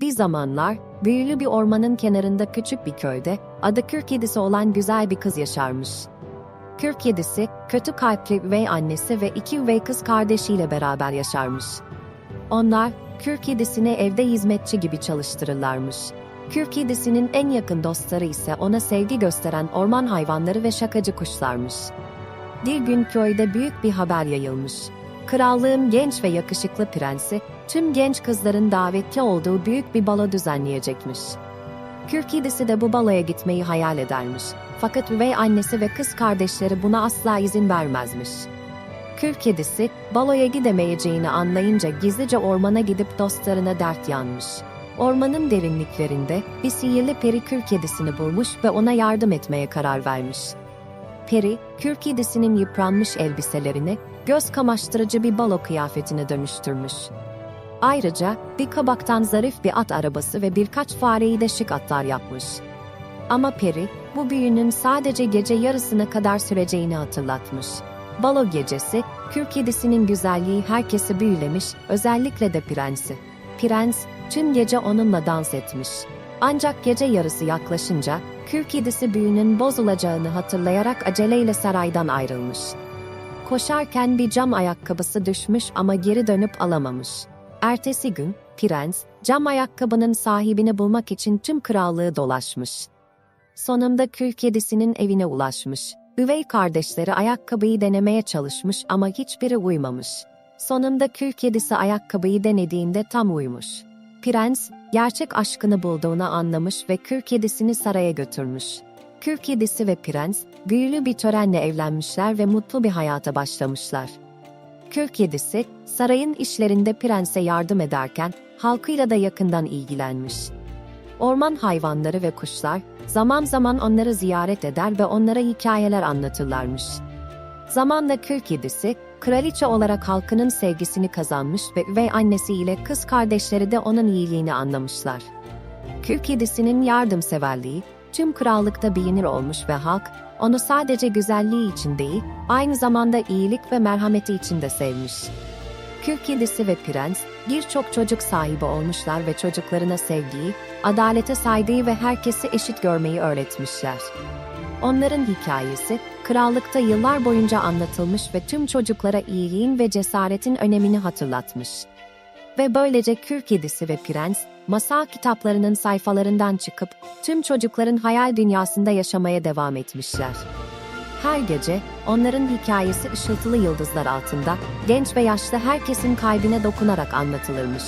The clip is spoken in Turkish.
Bir zamanlar, büyülü bir ormanın kenarında küçük bir köyde, adı Kür Kedisi olan güzel bir kız yaşarmış. Kür Kedisi, kötü kalpli üvey annesi ve 2 üvey kız kardeşiyle beraber yaşarmış. Onlar, Kür Kedisi'ni evde hizmetçi gibi çalıştırırlarmış. Kür Kedisi'nin en yakın dostları ise ona sevgi gösteren orman hayvanları ve şakacı kuşlarmış. Bir gün köyde büyük bir haber yayılmış. Krallığın genç ve yakışıklı prensi, tüm genç kızların davetli olduğu büyük bir balo düzenleyecekmiş. Kür Kedisi de bu baloya gitmeyi hayal edermiş. Fakat üvey annesi ve kız kardeşleri buna asla izin vermezmiş. Kür Kedisi, baloya gidemeyeceğini anlayınca gizlice ormana gidip dostlarına dert yanmış. Ormanın derinliklerinde bir sihirli peri Kür Kedisi'ni bulmuş ve ona yardım etmeye karar vermiş. Peri, Kür Kedisi'nin yıpranmış elbiselerini, göz kamaştırıcı bir balo kıyafetine dönüştürmüş. Ayrıca, bir kabaktan zarif bir at arabası ve birkaç fareyi de şık atlar yapmış. Ama peri, bu büyünün sadece gece yarısına kadar süreceğini hatırlatmış. Balo gecesi, Kür Kedisi'nin güzelliği herkesi büyülemiş, özellikle de prensi. Prens, tüm gece onunla dans etmiş. Ancak gece yarısı yaklaşınca, Kür Kedisi büyünün bozulacağını hatırlayarak aceleyle saraydan ayrılmış. Koşarken bir cam ayakkabısı düşmüş ama geri dönüp alamamış. Ertesi gün, prens, cam ayakkabının sahibini bulmak için tüm krallığı dolaşmış. Sonunda Kür Kedisi'nin evine ulaşmış. Üvey kardeşleri ayakkabıyı denemeye çalışmış ama hiçbiri uymamış. Sonunda Kür Kedisi ayakkabıyı denediğinde tam uymuş. Prens, gerçek aşkını bulduğunu anlamış ve Kür Kedisi'ni saraya götürmüş. Kür Kedisi ve prens, büyülü bir törenle evlenmişler ve mutlu bir hayata başlamışlar. Kür Kedisi, sarayın işlerinde prense yardım ederken, halkıyla da yakından ilgilenmiş. Orman hayvanları ve kuşlar, zaman zaman onları ziyaret eder ve onlara hikayeler anlatırlarmış. Zamanla Kür Kedisi, kraliçe olarak halkının sevgisini kazanmış ve üvey annesi ile kız kardeşleri de onun iyiliğini anlamışlar. Kür Kedisi'nin yardımseverliği, tüm krallıkta bilinir olmuş ve halk, onu sadece güzelliği için değil, aynı zamanda iyilik ve merhameti için de sevmiş. Kür Kedisi ve prens, birçok çocuk sahibi olmuşlar ve çocuklarına sevgiyi, adalete saygıyı ve herkesi eşit görmeyi öğretmişler. Onların hikayesi, krallıkta yıllar boyunca anlatılmış ve tüm çocuklara iyiliğin ve cesaretin önemini hatırlatmış. Ve böylece Kür Kedisi ve prens, masal kitaplarının sayfalarından çıkıp, tüm çocukların hayal dünyasında yaşamaya devam etmişler. Her gece, onların hikayesi ışıltılı yıldızlar altında, genç ve yaşlı herkesin kalbine dokunarak anlatılırmış.